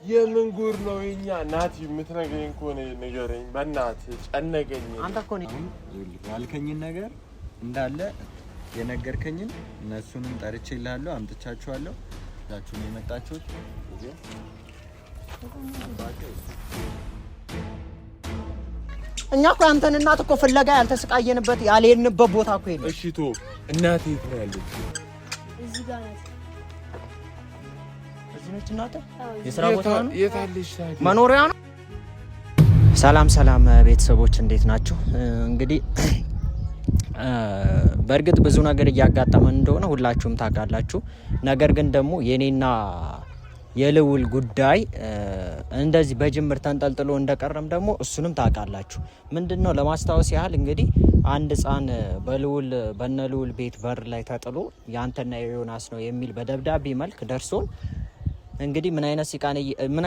የምን ጉር ነው የኛ ናቲ የምትነግረኝ ከሆነ ንገረኝ በእናትህ ጨነቀኝ አንተ እኮ ነው ያልከኝን ነገር እንዳለ የነገርከኝን እነሱንም ጠርቼልሃለሁ አምጥቻችኋለሁ ዳችሁ ነው የመጣችሁት እኛ እኮ አንተን እናት እኮ ፍለጋ ያልተሰቃየንበት ያልሄድንበት ቦታ እኮ የለም እሺ ቶ እናቴ የት ነው ያለችው እዚህ ጋር ናት እዚህ ነች እናት የሥራ ቦታ ነው የት አለች መኖሪያ ነው ሰላም ቤተሰቦች እንዴት ናችሁ እንግዲህ በእርግጥ ብዙ ነገር እያጋጠመን እንደሆነ ሁላችሁም ታውቃላችሁ ነገር ግን ደግሞ የኔና የልውል ጉዳይ እንደዚህ በጅምር ተንጠልጥሎ እንደቀረም ደግሞ እሱንም ታውቃላችሁ ምንድነው ለማስታወስ ያህል እንግዲህ አንድ ህፃን በነልውል ቤት በር ላይ ተጥሎ ያንተና የዮናስ ነው የሚል በደብዳቤ መልክ ደርሶን እንግዲህ ምን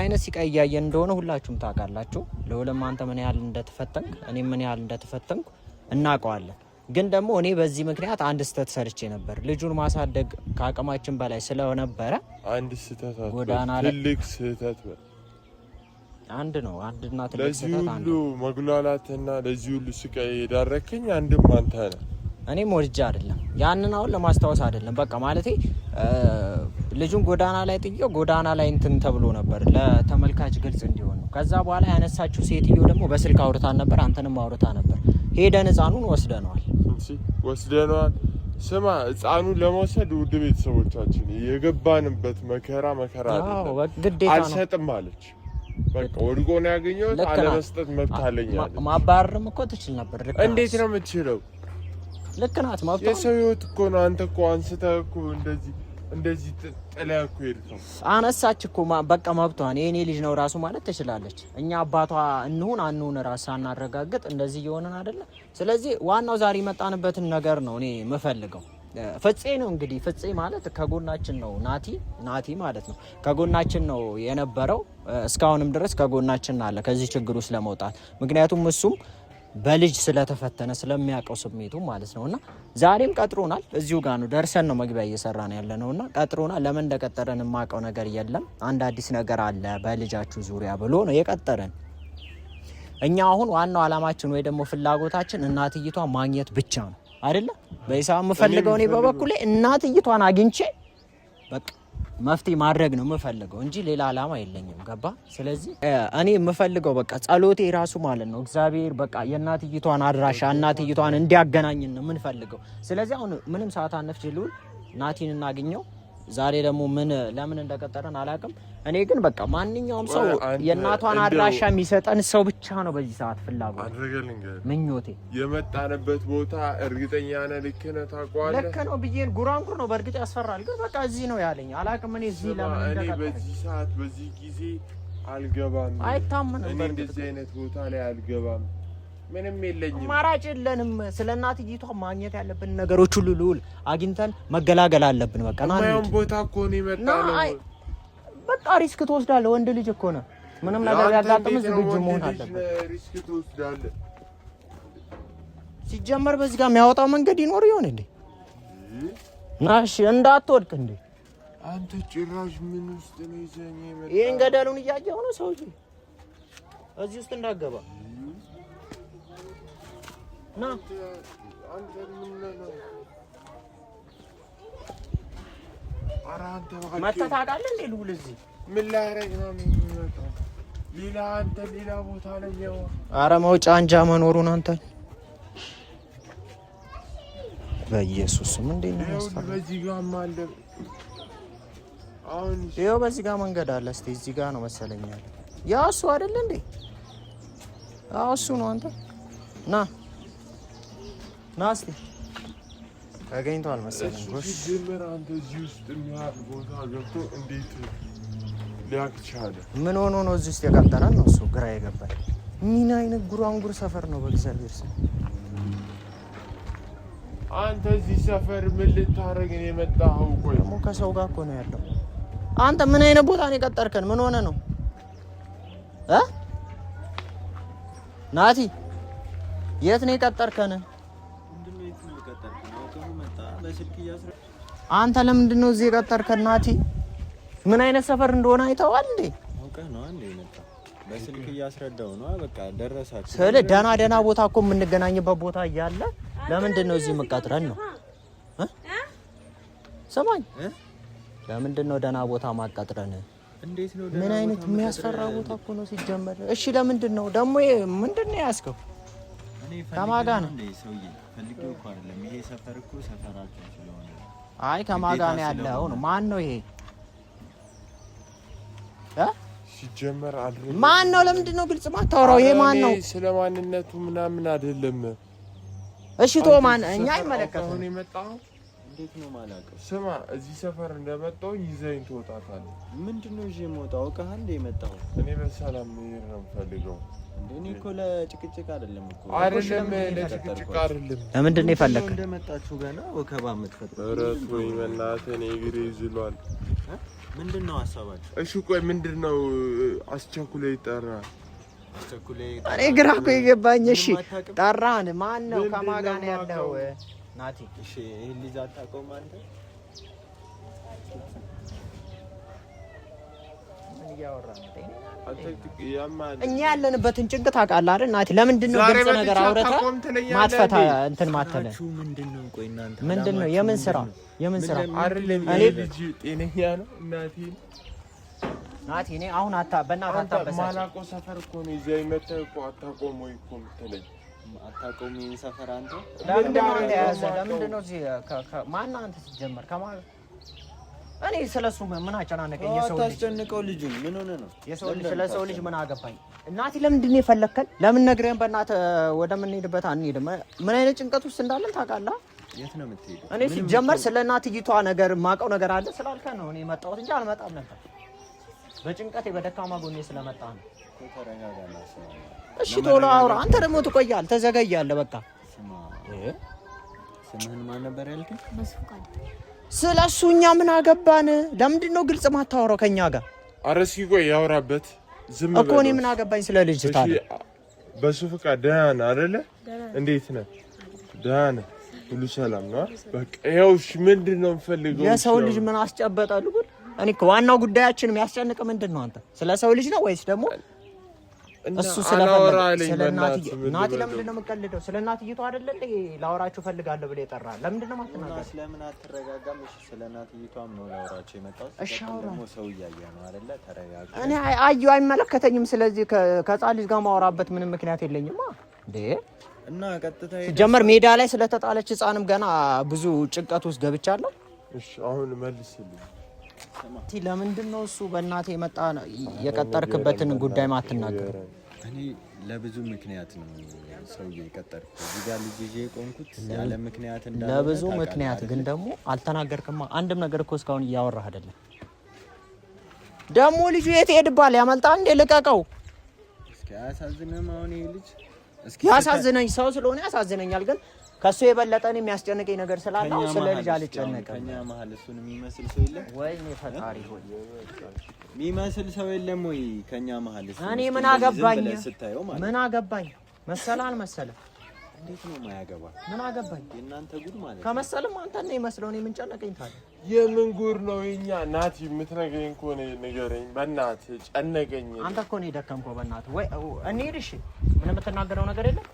አይነት ሲቃ እያየን እንደሆነ ሁላችሁም ታውቃላችሁ ለውልም አንተ ምን ያህል እንደተፈተንክ እኔ ምን ያህል እንደተፈተንኩ እናውቀዋለን ግን ደግሞ እኔ በዚህ ምክንያት አንድ ስህተት ሰርቼ ነበር ልጁን ማሳደግ ከአቅማችን በላይ ስለነበረ አንድ ስህተት ጎዳና ላይ ትልቅ ስህተት አንድና ትልቅ ስህተት አንዱ ለዚህ ሁሉ መግላላትና ለዚህ ሁሉ ስቃይ የዳረከኝ አንድም አንተ ነህ እኔም ወድጄ አይደለም ያንን አሁን ለማስታወስ አይደለም በቃ ማለቴ ልጁን ጎዳና ላይ ጥዬው ጎዳና ላይ እንትን ተብሎ ነበር ለተመልካች ግልጽ እንዲሆን ነው ከዛ በኋላ ያነሳችው ሴትዮ ደግሞ በስልክ አውርታ ነበር አንተንም አውርታ ነበር ሄደን ህፃኑን ወስደነዋል ስማ ህፃኑን ለመውሰድ ውድ ቤተሰቦቻችን የገባንበት መከራ አይደለም አልሰጥም አለች በቃ ወድቆ ነው ያገኘሁት አለመስጠት መብት አለኝ አለች ማባረርም እኮ ትችል ነበር እንዴት ነው የምትችለው ልክ ናት ማውጣት የሰው ህይወት እኮ ነው አንተ እኮ አንስተህ እኮ እንደዚህ ጥለህ እኮ ሄድከው አነሳች እኮ በቃ መብቷን የኔ ልጅ ነው ራሱ ማለት ትችላለች እኛ አባቷ አንሁን ራስ አናረጋግጥ እንደዚህ እየሆነን አይደለ ስለዚህ ዋናው ዛሬ መጣንበትን ነገር ነው እኔ የምፈልገው ፍፄ ነው እንግዲህ ፍፄ ማለት ከጎናችን ነው ናቲ ማለት ነው ከጎናችን ነው የነበረው እስካሁንም ድረስ ከጎናችን አለ ከዚህ ችግር ውስጥ ለመውጣት ምክንያቱም እሱም በልጅ ስለተፈተነ ስለሚያቀው ስሜቱ ማለት ነውና ዛሬም ቀጥሮናል እዚሁ ጋር ነው ደርሰን ነው መግቢያ እየሰራን ያለነውና ቀጥሮናል ለምን እንደቀጠረን ማቀው ነገር የለም አንድ አዲስ ነገር አለ በልጃችሁ ዙሪያ ብሎ ነው የቀጠረን እኛ አሁን ዋናው አላማችን ወይ ደግሞ ፍላጎታችን እናትይቷ ማግኘት ብቻ ነው አይደለ በይሳም መፈልገው ነው በበኩሌ እናትይቷን አግኝቼ በቃ መፍትሄ ማድረግ ነው የምፈልገው እንጂ ሌላ አላማ የለኝም ገባ ስለዚህ እኔ የምፈልገው በቃ ጸሎቴ ራሱ ማለት ነው እግዚአብሔር በቃ የእናትይቷን አድራሻ እናትይቷን እንዲያገናኝን ነው የምንፈልገው ስለዚህ አሁን ምንም ሰዓት አንፍጅልውል ናቲን እናገኘው ዛሬ ደግሞ ለምን እንደቀጠረን አላውቅም እኔ ግን በቃ ማንኛውም ሰው የእናቷን አድራሻ የሚሰጠን ሰው ብቻ ነው በዚህ ሰዓት ፍላጎት ምኞቴ የመጣንበት ቦታ እርግጠኛ ነህ ልክ ነህ ታውቀዋለህ ልክ ነው ብዬን ጉራንጉር ነው በእርግጥ ያስፈራል ግን በቃ እዚህ ነው ያለኝ አላውቅም እኔ እዚህ ለምን እንደቀጠረ እኔ በዚህ ሰዓት በዚህ ጊዜ አልገባም አይታመንም እኔ እንደዚህ አይነት ቦታ ላይ አልገባም ምንም የለኝም ማራጭ የለንም ስለ እናትይቷ ማግኘት ያለብን ነገሮች ሁሉ ልውል አግኝተን መገላገል አለብን በቃ ማን ቦታ እኮ ነው የመጣነው በቃ ሪስክ ትወስዳለህ ወንድ ልጅ እኮ ነው ምንም ነገር ያጋጥም ዝግጁ መሆን አለበት ሪስክ ትወስዳለህ ሲጀመር በዚህ ጋር የሚያወጣው መንገድ ይኖር ይሆን እንዴ ናሽ እንዳትወድቅ እንዴ አንተ ጭራሽ ምን ውስጥ ነው ይዘኝ የመጣው ይሄን ገደሉን እያየው ነው ሰው እዚህ ውስጥ እንዳገባ ና አንተ ምን ነው አራንተ መተታቃለ እንዴ ልውል እዚህ ምን ላረግ ነው የሚመጣው ሌላ ቦታ ላይ ያው አረ መውጫ አንጃ መኖሩን አንተ በኢየሱስ ምን እንደሆነ ያስፈራ በዚህ ጋር ማለ አሁን ይኸው በዚህ ጋር መንገድ አለ እስቲ እዚህ ጋር ነው መሰለኝ ያለ ያ እሱ አይደል እንዴ እሱ ነው አንተ ና እስቲ አገኝቷል መሰለኝ ጎሽ ጀመር አንተ እዚህ ውስጥ የሚያል ቦታ ገብቶ እንዴት ሊያክቻለ ምን ሆኖ ነው እዚህ ውስጥ የቀጠረን ነው እሱ ግራ የገባኝ ምን አይነት ጉራንጉር ሰፈር ነው በእግዚአብሔር ስም አንተ እዚህ ሰፈር ምን ልታረግ ነው የመጣኸው ቆይ ደግሞ ከሰው ጋር እኮ ነው ያለው አንተ ምን አይነት ቦታ ነው የቀጠርከን ምን ሆነ ነው ናቲ የት ነው የቀጠርከን አንተ ለምንድን ነው እዚህ የቀጠርከን ናቲ ምን አይነት ሰፈር እንደሆነ አይተዋል እንዴ አውቀህ ነው አንዴ የመጣው በስልክ እያስረዳው ነው በቃ ደረሳችሁ ስለ ደና ቦታ እኮ የምንገናኝበት ቦታ እያለ ለምንድን ነው እዚህ መቃጥረን ነው ሰማኝ ለምንድን ነው ደና ቦታ ማቃጥረን እንዴት ነው ምን አይነት የሚያስፈራ ቦታ እኮ ነው ሲጀመር እሺ ለምንድን ነው ደግሞ ምንድነው ያስከው ከማጋ ነው እንዴ ሰውዬ ፈልጌው እኮ አይደለም ይሄ ሰፈር እኮ ሰፈራችን ስለሆነ አይ ከማጋ ነው ያለው ነው ማን ነው ይሄ ሲጀመር አይደለም ማን ነው ለምንድን ነው ግልጽ ማታወራው ይሄ ማን ነው ስለማንነቱ ምናምን አይደለም እሺ ቶ ማን እኛ አይመለከተው ነው የመጣው እንዴት ነው ማላቀው ስማ እዚህ ሰፈር እንደመጣው ይዘኝ ትወጣታለህ ምንድነው እዚህ የምወጣው አውቀህ እንደ የመጣው እኔ በሰላም መሄድ ነው ፈልገው እንደኔ እኮ ለጭቅጭቅ አይደለም እኮ አይደለም ለጭቅጭቅ አይደለም ለምንድን ነው የፈለከው እንደመጣችሁ ገና ወከባ የምትፈጥረው እረቱ ወይ በእናትህ እኔ እግሬ ይዝሏል ምንድነው ሐሳባችሁ እሺ ቆይ ምንድነው አስቸኩለ ይጠራ እኔ ግራ እኮ የገባኝ እሺ ጠራን ማን ነው ከማጋ ነው ያለው ናቲ እሺ ይሄ ልጅ አታውቀውም አንተ ምን እያወራህ ነው እኛ ያለንበትን ጭንቀት ታውቃለህ አይደል ናቲ ለምንድን ነው ግልጽ ነገር አውረታ ማጥፋታ እንትን ማተለ ምንድነው ቆይ እናንተ ምንድነው የምን ስራ አይደለም እኔ ልጅ ጤነኛ ነው ናቲ እኔ አሁን በእናትህ አታበሳጭ ማላውቀው ሰፈር እኮ ነው እዚያ ይመጣው እኮ አታውቀውም ወይ እኮ የምትለኝ አታውቀውም ይሄን ሰፈር አንተ ለምንድን ነው እዚህ ማን አንተ ስትጀምር ከማን እኔ ስለሱ ምን አጨናነቀኝ የሰው ልጅ አታስጨንቀው ልጁን ምን ሆነ ነው የሰው ልጅ ስለሰው ልጅ ምን አገባኝ እናቲ ለምንድን ነው የፈለከን ለምን ነግረን በእናትህ ወደምንሄድበት አንሄድም ምን አይነት ጭንቀት ውስጥ እንዳለን ታውቃለህ የት ነው የምትሄደው እኔ ሲጀመር ስለናትይቷ ነገር ማቀው ነገር አለ ስላልከኝ ነው እኔ መጣሁት እንጂ አልመጣም ነበር በጭንቀቴ በደካማ ጎኔ ስለመጣ ነው ተረጋጋና እሺ ቶሎ አውራ አንተ ደግሞ ትቆያለህ ተዘጋያለህ በቃ ስምህን ማን ነበር ያልከኝ መስፍቃድ ስለሱኛ ምን አገባን ለምንድን ነው ግልጽ ማታወራው ከኛ ጋር ኧረ እስኪ ቆይ ያወራበት ዝም እኮ እኔ ምን አገባኝ ስለ ልጅ ታዲያ በሱ ፍቃድ ደህና ነህ አይደለ እንዴት ነህ ደህና ነህ ሁሉ ሰላም ነው በቃ ይኸውልሽ ምንድን ነው የምፈልገው የሰው ልጅ ምን አስጨበጣሉ ግን እኔ ዋናው ጉዳያችን የሚያስጨንቅ ምንድን ነው አንተ ስለ ሰው ልጅ ነው ወይስ ደግሞ እሱ ስለናቲ ለምንድን ነው የምትቀልደው ስለ እናትይቱ አይደለ እንዴ ላወራችሁ ፈልጋለሁ ብለህ የጠራህ ለምንድን ነው ማትናገር ስለምን አትረጋጋም እሺ ስለ እናትይቷም ነው ላወራችሁ የመጣው ደግሞ ሰው እያየ ነው አይደለ ተረጋጋ እኔ አዩ አይመለከተኝም ስለዚህ ከጻል ልጅ ጋር ማወራበት ምንም ምክንያት የለኝማ እንዴ እና ቀጥታ ጀመር ሜዳ ላይ ስለተጣለች ህፃንም ገና ብዙ ጭንቀት ውስጥ ገብቻለሁ እሺ አሁን መልስልኝ ለምንድን ነው እሱ በእናቴ የመጣ የቀጠርክበትን ጉዳይ ማትናገር እኔ ለብዙ ምክንያት ነው ሰውዬ የቀጠርኩት እዚህ ጋር ልጅ ይዤ ቆንኩት ያለ ምክንያት እንዳለ ለብዙ ምክንያት ግን ደግሞ አልተናገርክማ አንድም ነገር እኮ እስካሁን እያወራህ አይደለም ደግሞ ልጁ የት ሄድባል ያመልጣል እንዴ ልቀቀው እስኪ አያሳዝንም አሁን ይሄ ልጅ እስኪ ያሳዝነኝ ሰው ስለሆነ ያሳዝነኛል ግን ከሱ የበለጠን የሚያስጨንቀኝ ነገር ስላለው ስለ ልጅ አልጨነቅም ከኛ መሀል እሱን የሚመስል ሰው የለም ወይኔ ፈጣሪ ሆይ የሚመስል ሰው የለም ወይ ከኛ መሀል እኔ ምን አገባኝ ምን አገባኝ መሰለህ አልመሰለህ እንዴት ነው ማያገባ ምን አገባኝ የእናንተ ጉድ ማለት ከመሰለም አንተ ነው የመስለው እኔ ምን ጨነቀኝ ታዲያ የምን ጉድ ነው የኛ ናቲ የምትነግረኝ ከሆነ ንገረኝ በእናትህ ጨነቀኝ አንተ እኮ ነው የደከምከው በእናትህ ወይ እንሂድ እሺ ምን የምትናገረው ነገር የለም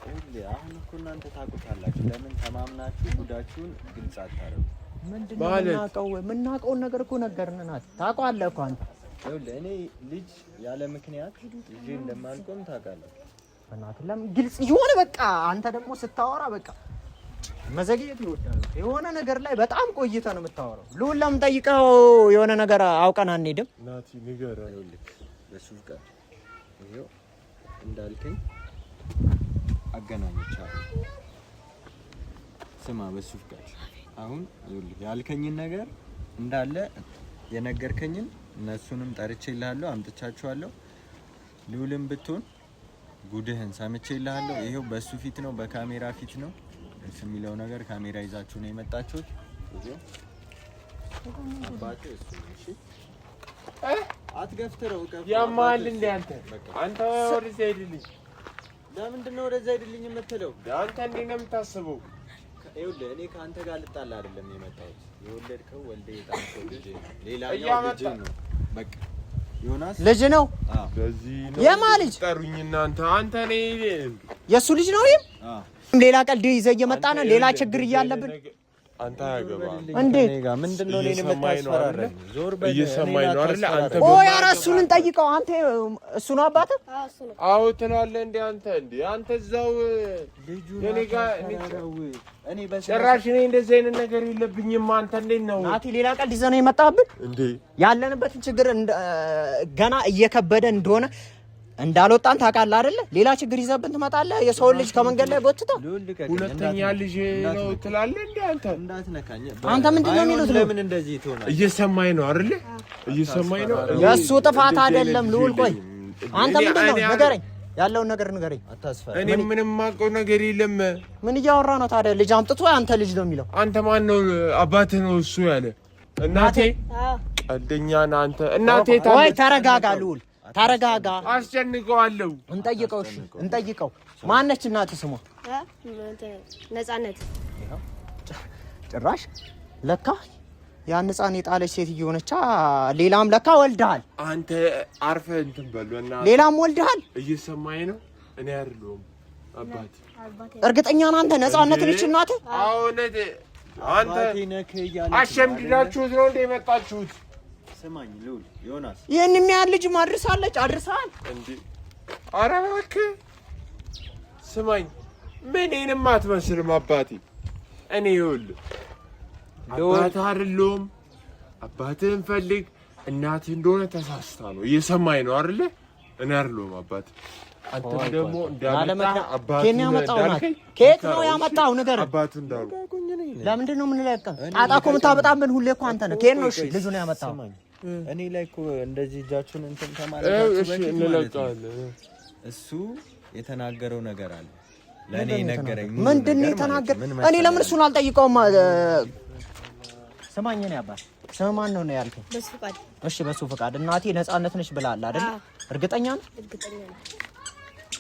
አሁን እኮ እናንተ ታውቁታላችሁ ለምን ተማምናችሁ ጉዳችሁን ግልጽ አታረጉ ምንድነው የምናውቀውን ነገር እኮ ነገርን ናቲ ታውቀዋለህ እኮ አንተ ይኸውልህ እኔ ልጅ ያለ ምክንያት ይዤ እንደማልቆም ታውቃለህ በእናትህ ለምን ግልጽ ይሆነ በቃ አንተ ደግሞ ስታወራ በቃ መዘግየት ይወዳል የሆነ ነገር ላይ በጣም ቆይተህ ነው የምታወራው ሉል ለምን ጠይቀው የሆነ ነገር አውቀን አንሄድም ናቲ ንገረኝ ይኸውልህ በሱ ጋር ይሄው እንዳልከኝ አገናኝቻለሁ ስማ በሱ ጋር አሁን ይኸውልህ ያልከኝን ነገር እንዳለ የነገርከኝን እነሱንም ጠርቼልሃለሁ አምጥቻቸዋለሁ ሉልም ብትሆን ጉድህን ሰምቼልሃለሁ ይሄው በሱ ፊት ነው በካሜራ ፊት ነው እሱ የሚለው ነገር ካሜራ ይዛችሁ ነው የመጣችሁት ይሄው አባቴ እሱ እሺ አትገፍትረው ያማል እንዴ አንተ ወደዛ ሄድልኝ ለምንድን ነው ወደዛ ሄድልኝ የምትለው አንተ እንዴ ነው የምታስበው ይኸውልህ እኔ ከአንተ ጋር ልጣላ አይደለም የመጣሁት የወለድከው ወልደ የጣልከው ልጅ ሌላኛው ልጅ ነው በቃ ዮናስ ልጅ ነው። ለዚህ ነው የማልጅ ጠሩኝ እናንተ አንተ ነኝ የሱ ልጅ ነው። ሌላ ቀልድ ይዘህ እየመጣ ነው። ሌላ ችግር እያለብን አንተ አያገባም እንዴ? ምንድነው እኔን የምታስፈራራኝ? ዞር በል እየሰማኝ ነው አይደል? አንተ ኧረ እሱን እንጠይቀው። አንተ እሱ ነው አባትህ? አዎ ትላለህ እንዴ አንተ? እንዴ አንተ እዛው የኔ ጋር እኔ ጭራሽ እኔ እንደዚህ አይነት ነገር የለብኝም። አንተ እንዴት ነው ናቲ? ሌላ ቀልድ ይዘህ ነው የመጣብን እንዴ? ያለንበትን ችግር ገና እየከበደ እንደሆነ እንዳልወጣን ታውቃለህ አይደለ? ሌላ ችግር ይዘብን ትመጣለህ። የሰው ልጅ ከመንገድ ላይ ጎትተህ ሁለተኛ ልጅ ነው ትላለህ እንዴ አንተ? እንዳትነካኝ አንተ ምንድነው የሚሉት? ለምን እንደዚህ ትሆናለህ? እየሰማኝ ነው አይደለ? እየሰማኝ ነው። የእሱ ጥፋት አይደለም ልዑል። ቆይ አንተ ምንድነው ንገረኝ፣ ያለውን ነገር ንገረኝ። አታስፈራ። እኔ ምንም የማውቀው ነገር የለም። ምን እያወራ ነው ታዲያ? ልጅ አምጥቶ አንተ ልጅ ነው የሚለው። አንተ ማን ነው? አባትህ ነው እሱ ያለ። እናቴ ቀልደኛ ነህ አንተ። እናቴ ወይ ተረጋጋ ልዑል፣ ተረጋጋ። አስጨንቀዋለሁ። እንጠይቀው። እሺ እንጠይቀው። ማነች እናትህ? ስሟ ነፃነት። ጭራሽ ለካ ያን ሕፃን የጣለች ሴትዮ ነች። ሌላም ለካ ወልደሃል አንተ። አርፈህ እንትን በልና ሌላም ወልደሃል። እየሰማኝ ነው። እኔ አይደለሁም አባቴ። እርግጠኛ ነህ አንተ? ነፃነት ነች እናትህ? አዎ ነህ አንተ። አሸምድዳችሁት ነው እንደ የመጣችሁት? ስማኝ ልዑል፣ ዮናስ ይሄን የሚያህል ልጅ ማድርሳለች አድርሳል እንዴ? ኧረ እባክህ ስማኝ፣ ምንም አትመስልም አባቴ። እኔ ይኸውልህ አባትህ አይደለሁም። አባትህን ፈልግ። እናትህ እንደሆነ ተሳስታ ነው። እየሰማኝ ነው አይደለ? እኔ አይደለሁም አባትህ። አንተ ደግሞ እንዳመጣ አባትህ ከየት ነው ያመጣው? ነገር አባትህ እንዳሉ ለምንድን ነው የምንለቀው? ጣጣ እኮ የምታበጣብን ሁሌ እኮ አንተ ነህ። ከየት ነው እሺ ልጁ ነው ያመጣው? እኔ ላይ እኮ እንደዚህ እጃችሁን እንትን ተማለታችሁ በፊት እንለቀዋለን። እሱ የተናገረው ነገር አለ ለኔ ነገረኝ። ምንድን ነው የተናገረው? እኔ ለምን እሱን አልጠይቀውም? ስማኝ፣ እኔ አባት ስም ማን ነው ያልከኝ? በሱ ፈቃድ። እሺ በሱ ፈቃድ። እናቴ ነፃነት ነች ብለሃል አይደል? እርግጠኛ ነህ? እርግጠኛ ነኝ።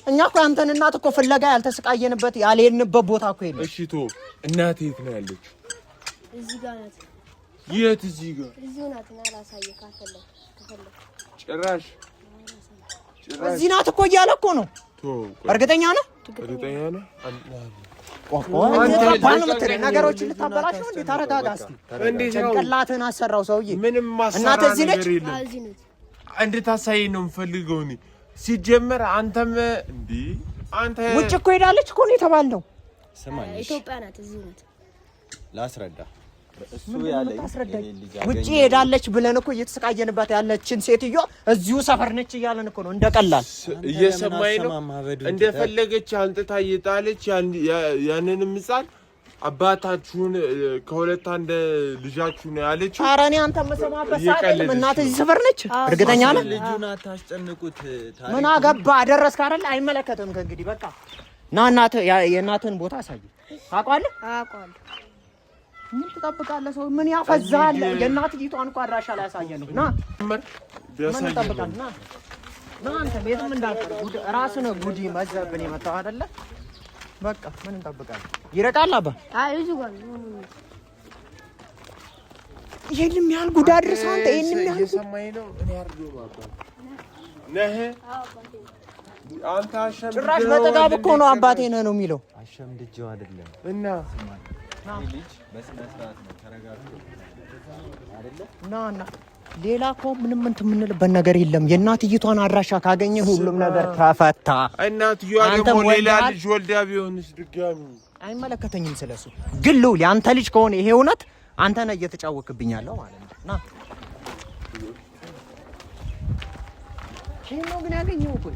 እኛ እኮ አንተን እናት እኮ ፍለጋ ያልተሰቃየንበት ያልሄድንበት ቦታ እኮ የለም። እሺ ቶ እናቴ የት ነው ያለችው? እዚህ ጋር ናት። የት? እዚህ ጋር እዚህ ናት። እና ላሳየህ ካፈለክ ጭራሽ እዚህ ናት እኮ እያለ እኮ ነው። እርግጠኛ ነህ? እርግጠኛ ነህ? ነገሮችን ልታበላሽ ነው እንዴ? ተረጋጋ እስኪ። ጭንቅላትህን አሰራው ሰውዬ። ምንም ማሰራ ነገር የለም። እንድታሳየኝ ነው የምፈልገው እኔ። ሲጀመር አንተም እንዴ አንተ ውጭ እኮ ሄዳለች እኮ ነው የተባልነው። ስማኝ፣ ኢትዮጵያ ናት። እዚህ ናት። ላስረዳ። እሱ ያለኝ ውጭ ሄዳለች ብለን እኮ እየተሰቃየንባት ያለችን ሴትዮ እዚሁ ሰፈር ነች እያለን እኮ ነው እንደቀላል። እየሰማኝ ነው። እንደፈለገች አንጥታ እየጣለች ያንንም ሕፃን አባታችሁን ከሁለት አንድ ልጃችሁ ነው ያለችው። ኧረ እኔ አንተ መሰማበት አይደለም። እናትህ እዚህ ሰፈር ነች። እርግጠኛ ነህ? ልጁን አታስጨንቁት። ምን አገባ? አደረስክ አይደል? አይመለከትም ከእንግዲህ በቃ ና። እናትህ የእናትህን ቦታ አሳየኝ። ታውቀዋለህ? አውቀዋለሁ። ምን ትጠብቃለህ? ሰው ምን ያፈዛል? የእናትህን እኮ አድራሻ ላይ ያሳየን ነው። ና ምን ትጠብቃለህ? ና አንተ ቤትም እንዳትቀር ራስህ ነው ጉድ መዘብን የመጣው አይደለ? በቃ ምን እንጠብቃለን? ይረቃል አባ። አይ እዚህ ጋር ይሄንም ያህል ጉድ አድርሰህ አንተ ይሄንም ያህል እየሰማኝ ነው። እኔ አይደለሁም አባ ነህ አንተ። ጭራሽ በጥጋብ እኮ ነው አባቴ ነህ ነው የሚለው። አሸምድጄው አይደለም እና ልጅ በስነ ስርዓት ነው። ተረጋግቶ አይደለ? ና ሌላ እኮ ምንም እንትን የምንልበት ነገር የለም። የእናትይቷን አድራሻ ካገኘ ሁሉም ነገር ተፈታ። እናትየዋ ደግሞ ሌላ ልጅ ወልዳ ቢሆንስ ድጋሚ አይመለከተኝም ስለሱ። ግን ልውል ያንተ ልጅ ከሆነ ይሄ እውነት አንተ ነህ እየተጫወክብኝ ያለው ማለት ነው። ና ነው ግን ያገኘው እኮ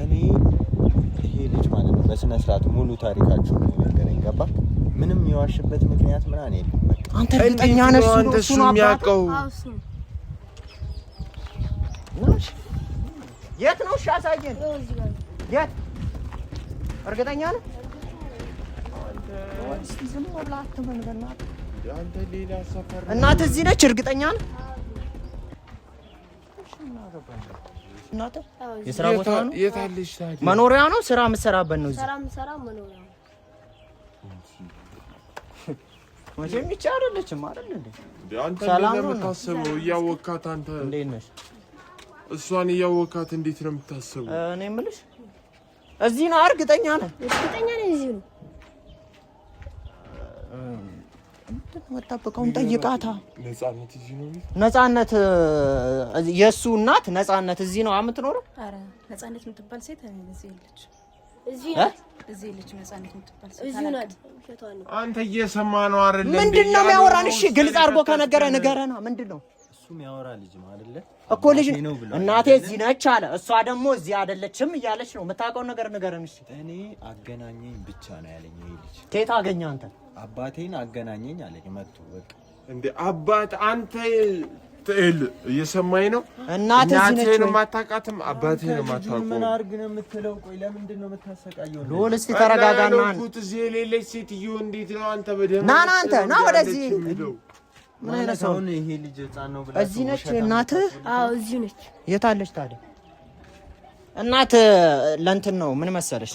እኔ ይሄ ልጅ ማለት ነው በስነ ስርዓት ሙሉ ታሪካችሁ ነው ነገረኝ። ገባ? ምንም የዋሽበት ምክንያት ምናምን የለም። በቃ አንተ እርግጠኛ ነህ? እሱ ነው የሚያውቀው። የት ነው? እሺ አሳየን። የት? እርግጠኛ ነህ? ዝም ብለህ አትበል በእናትህ። አንተ ሌላ ሰፈር እናትህ እዚህ ነች? እርግጠኛ ነህ? እናትህ የሥራ ቦታ ነው? የት አለች ታዲያ? መኖሪያ ነው? ስራ የምትሰራበት ነው? እዚህ ስራ የምትሰራው መኖሪያ ነው። መቼም ይቻላልልችም አይደል እንዴ? አንተ እንዴት ነው የምታስበው? እያወካት አንተ እንዴት ነሽ? እሷን እያወካት እንዴት ነው የምታስበው? እኔ የምልሽ እዚህ ነው እርግጠኛ ነኝ። እዚህ ነው። ወጣበቀውን ጠይቃታ። ነፃነት እዚህ ነው። ነፃነት የሱ እናት ነፃነት እዚህ ነው የምትኖረው? አረ ነፃነት የምትባል ሴት እዚህ የለች። እዚህ ናት። እዚህ የለች ነፃነት የምትባል ሴት እዚህ ናት። አንተ እየሰማህ ነው አይደል? ምንድነው የሚያወራን? እሺ ግልጽ አድርጎ ከነገረ ንገረና። ምንድነው እሱም ያወራ ልጅ ነው አይደለ? እኮ ልጅ እናቴ እዚህ ነች አለ። እሷ ደግሞ እዚህ አይደለችም እያለች ነው። የምታውቀው ነገር ንገረን። እሺ እኔ አገናኘኝ ብቻ ነው ያለኝ ይሄ ልጅ። ከየት አገኘህ አንተ? አባቴን አገናኘኝ አለኝ መጥቶ። በቃ እንዴ አባት አንተ ትል እየሰማኝ ነው። እናቴ እዚህ ነች። እናቴን ማታውቃትም አባቴን ማታውቀው ምን አርግ ነው የምትለው? ቆይ ለምንድን ነው የምታሰቃየው? ሎል እስቲ ተረጋጋና አንተ እዚህ የሌለች ሴትዮ እንዴት ነው አንተ በደም ና አንተ ና ወደዚህ። ምን አይነት ሰው ነው ይሄ ልጅ? ህፃን ነው ብላ እዚህ ነች እናትህ? አዎ እዚህ ነች። የት አለች ታዲያ? እናት ለእንትን ነው ምን መሰለሽ፣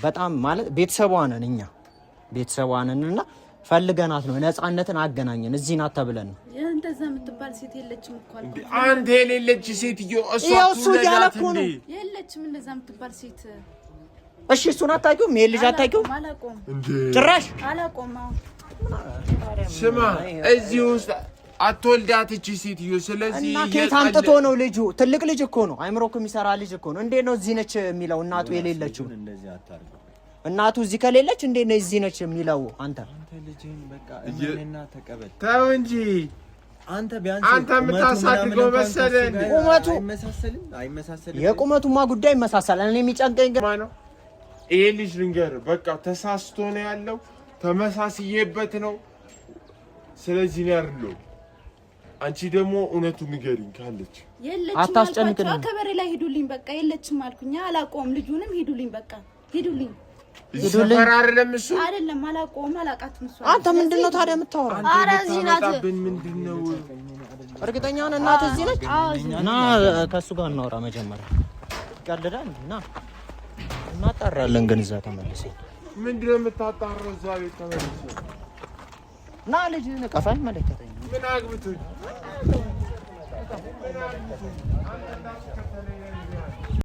በጣም ማለት ቤተሰቧ ነን እኛ ቤተሰቧ ነንና ፈልገናት ነው። ነፃነትን አገናኘን። እዚህ ናት ተብለን ነው። እንደዛ የምትባል ሴት የለችም እኮ አልኩ። አንተ የሌለች ሴትዮ እሷ ትለጃት እንዴ? የለችም እንደዛ የምትባል ሴት። እሺ እሱን አታውቂውም? ይሄን ልጅ አታውቂውም? አላውቀውም እንዴ ጭራሽ አላውቀውም። ስማ እዚህ ውስጥ አትወልዳት እቺ ሴትዮ። ስለዚህ እና ከየት አምጥቶ ነው ልጁ? ትልቅ ልጅ እኮ ነው። አይምሮ እኮ የሚሰራ ልጅ እኮ ነው። እንዴት ነው እዚህ ነች የሚለው? እናቱ የሌለችው እንደዚህ አታርገው። እናቱ እዚህ ከሌለች እንዴት ነው እዚህ ነች የሚለው? አንተ ልጅህን በቃ እኔና ተቀበል። ተው እንጂ አንተ ቢያንስ አንተ የምታሳድገው መሰለህ እንዴ? ቁመቱ አይመሳሰልም። የቁመቱማ ጉዳይ ይመሳሰላል። እኔ የሚጨንቀኝ ግን ነው ይሄ ልጅ ልንገርህ፣ በቃ ተሳስቶ ነው ያለው፣ ተመሳስዬበት ነው። ስለዚህ ነው ያለው። አንቺ ደግሞ እውነቱን ንገሪኝ ካለች የለችም። አታስጨንቅኝ። ከበሬ ላይ ሂዱልኝ በቃ የለችም አልኩኝ። አላውቀውም። ልጁንም ሂዱልኝ በቃ ሂዱልኝ። ሰፈር አይደለም እሱ አይደለም። አላውቀውም። አላውቃትም እሱ። አንተ ምንድነው ታዲያ የምታወራው? ኧረ እዚህ ናት። ምንድነው? እርግጠኛ ነህ እናት እዚህ ነች? እና ከእሱ ጋር እናወራ መጀመሪያ። ቀልዳል እና እናጣራለን። ግን እዛ ተመልሰን ምንድነው የምታጣራው? እዛ ቤት ተመልሰን እና ልጅህን ቀፋኝ መለከተኝ ምን አግብቶኝ